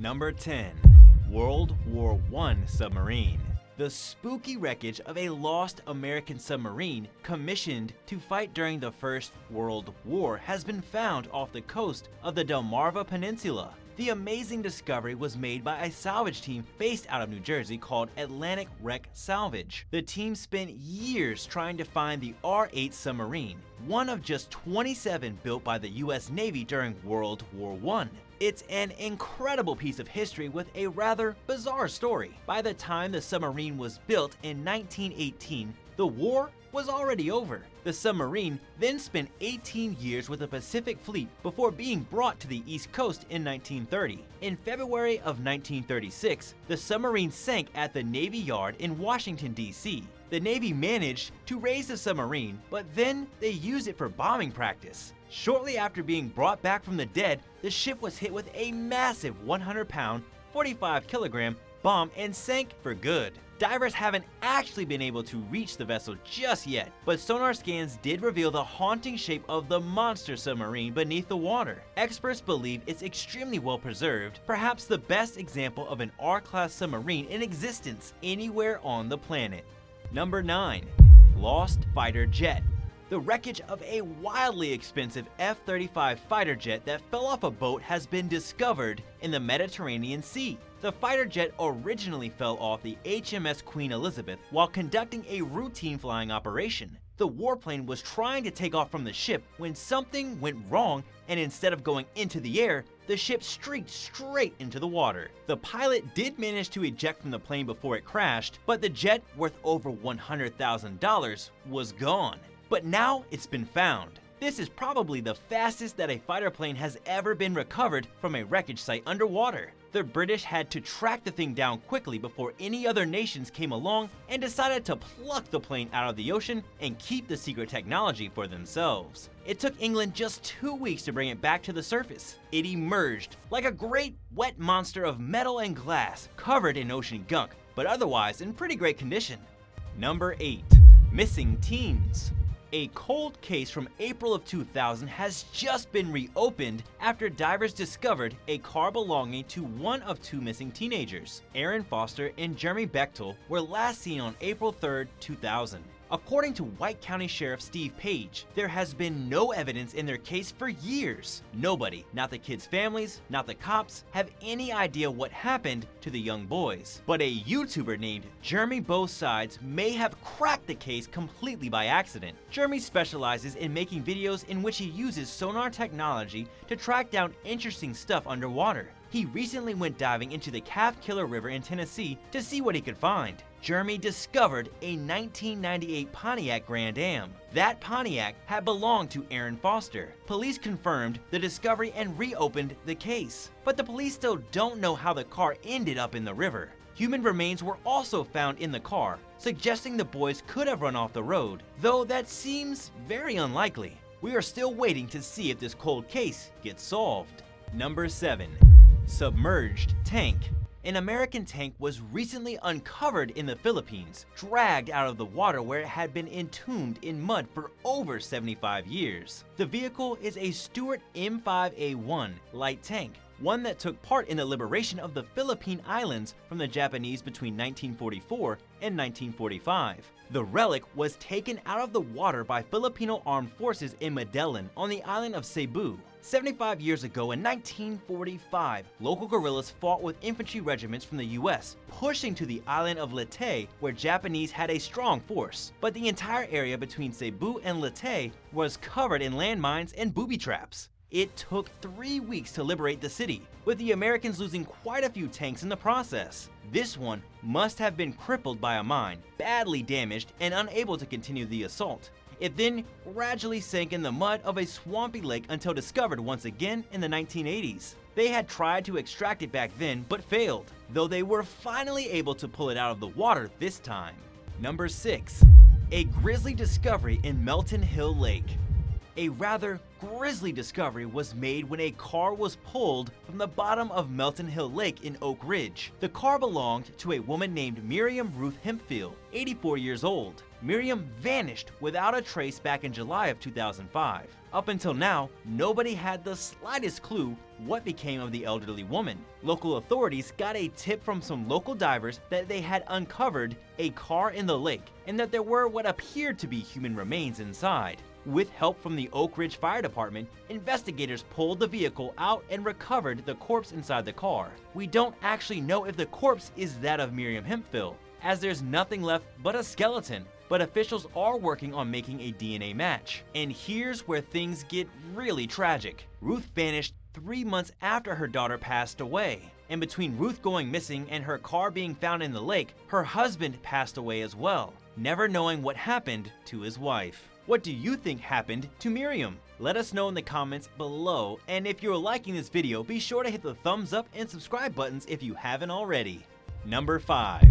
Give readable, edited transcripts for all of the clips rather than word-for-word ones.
Number 10. World War One Submarine. The spooky wreckage of a lost American submarine commissioned to fight during the First World War has been found off the coast of the Delmarva Peninsula. The amazing discovery was made by a salvage team based out of New Jersey called Atlantic Wreck Salvage. The team spent years trying to find the R-8 submarine, one of just 27 built by the US Navy during World War I. It's an incredible piece of history with a rather bizarre story. By the time the submarine was built in 1918, the war was already over. The submarine then spent 18 years with the Pacific Fleet before being brought to the East Coast in 1930. In February of 1936, the submarine sank at the Navy Yard in Washington, D.C. The Navy managed to raise the submarine, but then they used it for bombing practice. Shortly after being brought back from the dead, the ship was hit with a massive 100-pound, 45-kilogram bomb and sank for good. Divers haven't actually been able to reach the vessel just yet, but sonar scans did reveal the haunting shape of the monster submarine beneath the water. Experts believe it's extremely well preserved, perhaps the best example of an R-class submarine in existence anywhere on the planet. Number 9. Lost Fighter Jet. The wreckage of a wildly expensive F-35 fighter jet that fell off a boat has been discovered in the Mediterranean Sea. The fighter jet originally fell off the HMS Queen Elizabeth while conducting a routine flying operation. The warplane was trying to take off from the ship when something went wrong, and instead of going into the air, the ship streaked straight into the water. The pilot did manage to eject from the plane before it crashed, but the jet, worth over $100,000, was gone. But now it's been found. This is probably the fastest that a fighter plane has ever been recovered from a wreckage site underwater. The British had to track the thing down quickly before any other nations came along and decided to pluck the plane out of the ocean and keep the secret technology for themselves. It took England just 2 weeks to bring it back to the surface. It emerged like a great wet monster of metal and glass covered in ocean gunk, but otherwise in pretty great condition. Number 8. Missing teens. A cold case from April of 2000 has just been reopened after divers discovered a car belonging to one of 2 missing teenagers. Aaron Foster and Jeremy Bechtel were last seen on April 3, 2000. According to White County Sheriff Steve Page, there has been no evidence in their case for years. Nobody, not the kids' families, not the cops, have any idea what happened to the young boys. But a YouTuber named Jeremy Both Sides may have cracked the case completely by accident. Jeremy specializes in making videos in which he uses sonar technology to track down interesting stuff underwater. He recently went diving into the Calf Killer River in Tennessee to see what he could find. Jeremy discovered a 1998 Pontiac Grand Am. That Pontiac had belonged to Aaron Foster. Police confirmed the discovery and reopened the case. But the police still don't know how the car ended up in the river. Human remains were also found in the car, suggesting the boys could have run off the road, though that seems very unlikely. We are still waiting to see if this cold case gets solved. Number 7. Submerged tank. An American tank was recently uncovered in the Philippines, dragged out of the water where it had been entombed in mud for over 75 years. The vehicle is a Stuart M5A1 light tank, one that took part in the liberation of the Philippine Islands from the Japanese between 1944 and 1945. The relic was taken out of the water by Filipino armed forces in Magellan on the island of Cebu. 75 years ago in 1945, local guerrillas fought with infantry regiments from the US, pushing to the island of Leyte where Japanese had a strong force. But the entire area between Cebu and Leyte was covered in landmines and booby traps. It took 3 weeks to liberate the city, with the Americans losing quite a few tanks in the process. This one must have been crippled by a mine, badly damaged, and unable to continue the assault. It then gradually sank in the mud of a swampy lake until discovered once again in the 1980s. They had tried to extract it back then but failed, though they were finally able to pull it out of the water this time. Number 6. A grisly discovery in Melton Hill Lake. A rather grisly discovery was made when a car was pulled from the bottom of Melton Hill Lake in Oak Ridge. The car belonged to a woman named Miriam Ruth Hempfield, 84 years old. Miriam vanished without a trace back in July of 2005. Up until now, nobody had the slightest clue what became of the elderly woman. Local authorities got a tip from some local divers that they had uncovered a car in the lake and that there were what appeared to be human remains inside. With help from the Oak Ridge Fire Department, investigators pulled the vehicle out and recovered the corpse inside the car. We don't actually know if the corpse is that of Miriam Hemphill, as there's nothing left but a skeleton, but officials are working on making a DNA match. And here's where things get really tragic. Ruth vanished 3 months after her daughter passed away. And between Ruth going missing and her car being found in the lake, her husband passed away as well, never knowing what happened to his wife. What do you think happened to Miriam? Let us know in the comments below, and if you're liking this video, be sure to hit the thumbs up and subscribe buttons if you haven't already. Number 5.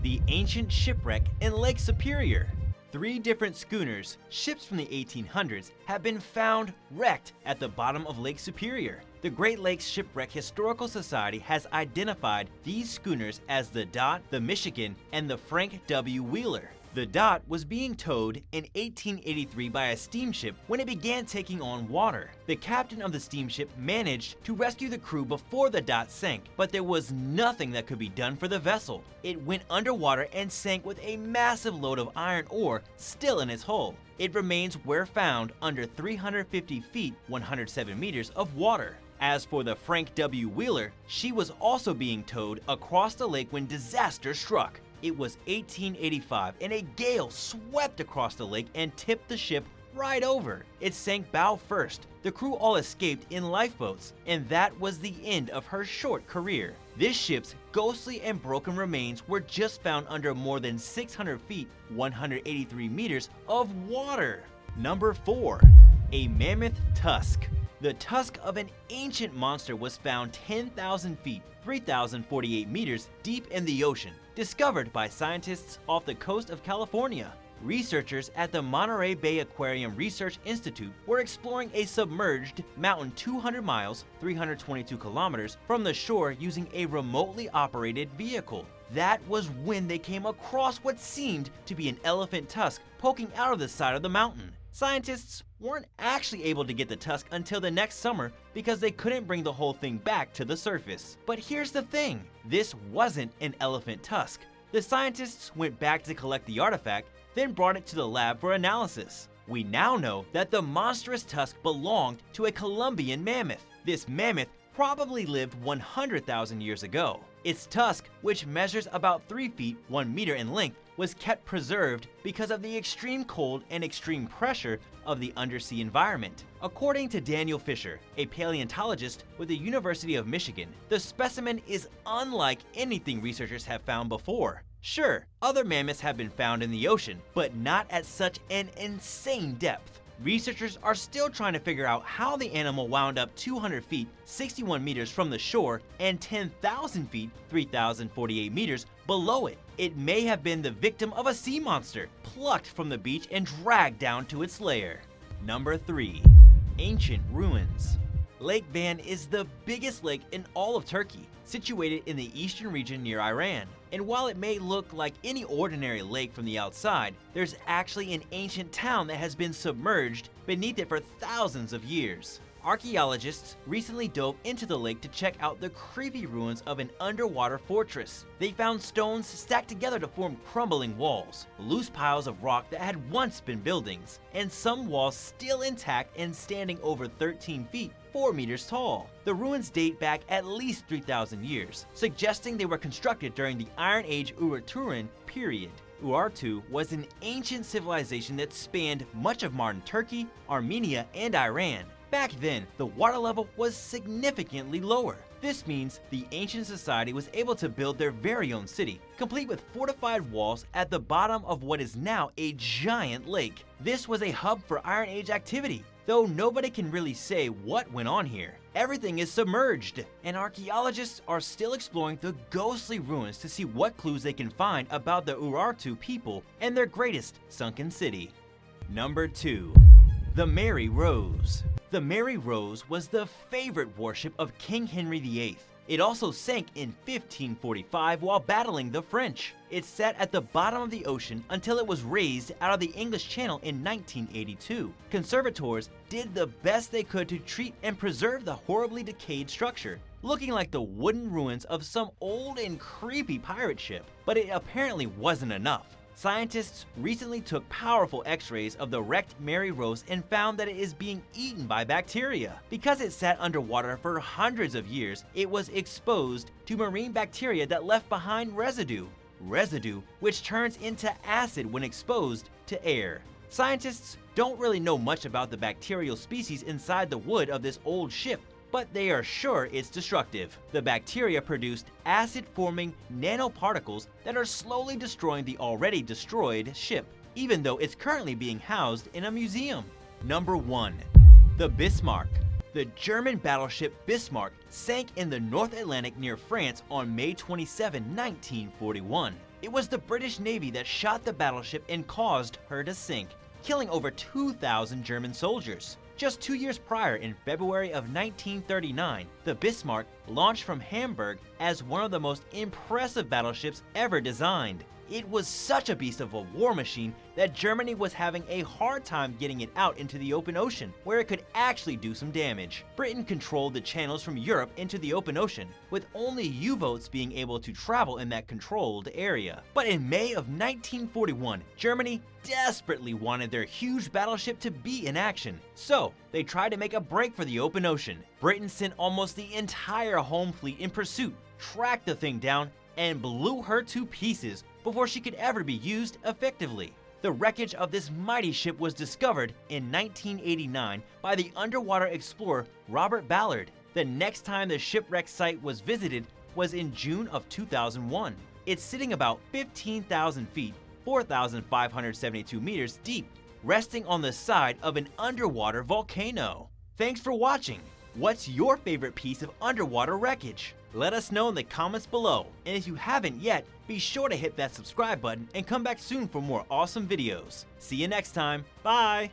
The ancient shipwreck in Lake Superior. 3 different schooners, ships from the 1800s, have been found wrecked at the bottom of Lake Superior. The Great Lakes Shipwreck Historical Society has identified these schooners as the Dot, the Michigan, and the Frank W. Wheeler. The Dot was being towed in 1883 by a steamship when it began taking on water. The captain of the steamship managed to rescue the crew before the Dot sank, but there was nothing that could be done for the vessel. It went underwater and sank with a massive load of iron ore still in its hull. It remains where found under 350 feet, 107 meters of water. As for the Frank W. Wheeler, she was also being towed across the lake when disaster struck. It was 1885 and a gale swept across the lake and tipped the ship right over. It sank bow first. The crew all escaped in lifeboats, and that was the end of her short career. This ship's ghostly and broken remains were just found under more than 600 feet, 183 meters of water. Number 4. A mammoth tusk. The tusk of an ancient monster was found 10,000 feet, 3,048 meters deep in the ocean, discovered by scientists off the coast of California. Researchers at the Monterey Bay Aquarium Research Institute were exploring a submerged mountain 200 miles, 322 kilometers from the shore using a remotely operated vehicle. That was when they came across what seemed to be an elephant tusk poking out of the side of the mountain. Scientists weren't actually able to get the tusk until the next summer because they couldn't bring the whole thing back to the surface. But here's the thing, this wasn't an elephant tusk. The scientists went back to collect the artifact, then brought it to the lab for analysis. We now know that the monstrous tusk belonged to a Columbian mammoth. This mammoth probably lived 100,000 years ago. Its tusk, which measures about 3 feet 1 meter in length, was kept preserved because of the extreme cold and extreme pressure of the undersea environment. According to Daniel Fisher, a paleontologist with the University of Michigan, the specimen is unlike anything researchers have found before. Sure, other mammoths have been found in the ocean, but not at such an insane depth. Researchers are still trying to figure out how the animal wound up 200 feet, 61 meters from the shore and 10,000 feet, 3,048 meters below it. It may have been the victim of a sea monster, plucked from the beach and dragged down to its lair. Number 3. Ancient ruins. Lake Van is the biggest lake in all of Turkey, situated in the eastern region near Iran. And while it may look like any ordinary lake from the outside, there's actually an ancient town that has been submerged beneath it for thousands of years. Archaeologists recently dove into the lake to check out the creepy ruins of an underwater fortress. They found stones stacked together to form crumbling walls, loose piles of rock that had once been buildings, and some walls still intact and standing over 13 feet, 4 meters tall. The ruins date back at least 3,000 years, suggesting they were constructed during the Iron Age Urartuan period. Urartu was an ancient civilization that spanned much of modern Turkey, Armenia, and Iran. Back then, the water level was significantly lower. This means the ancient society was able to build their very own city, complete with fortified walls at the bottom of what is now a giant lake. This was a hub for Iron Age activity, though nobody can really say what went on here. Everything is submerged, and archaeologists are still exploring the ghostly ruins to see what clues they can find about the Urartu people and their greatest sunken city. Number 2. The Mary Rose. The Mary Rose was the favorite warship of King Henry VIII. It also sank in 1545 while battling the French. It sat at the bottom of the ocean until it was raised out of the English Channel in 1982. Conservators did the best they could to treat and preserve the horribly decayed structure, looking like the wooden ruins of some old and creepy pirate ship. But it apparently wasn't enough. Scientists recently took powerful x-rays of the wrecked Mary Rose and found that it is being eaten by bacteria. Because it sat underwater for hundreds of years, it was exposed to marine bacteria that left behind residue which turns into acid when exposed to air. Scientists don't really know much about the bacterial species inside the wood of this old ship, but they are sure it's destructive. The bacteria produced acid-forming nanoparticles that are slowly destroying the already destroyed ship, even though it's currently being housed in a museum. Number 1. The Bismarck. The German battleship Bismarck sank in the North Atlantic near France on May 27, 1941. It was the British Navy that shot the battleship and caused her to sink, killing over 2,000 German soldiers. Just 2 years prior, in February of 1939, the Bismarck launched from Hamburg as one of the most impressive battleships ever designed. It was such a beast of a war machine that Germany was having a hard time getting it out into the open ocean, where it could actually do some damage. Britain controlled the channels from Europe into the open ocean, with only U-boats being able to travel in that controlled area. But in May of 1941, Germany desperately wanted their huge battleship to be in action, so they tried to make a break for the open ocean. Britain sent almost the entire home fleet in pursuit, tracked the thing down, and blew her to pieces before she could ever be used effectively. The wreckage of this mighty ship was discovered in 1989 by the underwater explorer Robert Ballard. The next time the shipwreck site was visited was in June of 2001. It's sitting about 15,000 feet, 4,572 meters deep, resting on the side of an underwater volcano. Thanks for watching. What's your favorite piece of underwater wreckage? Let us know in the comments below, and if you haven't yet, be sure to hit that subscribe button and come back soon for more awesome videos. See you next time. Bye!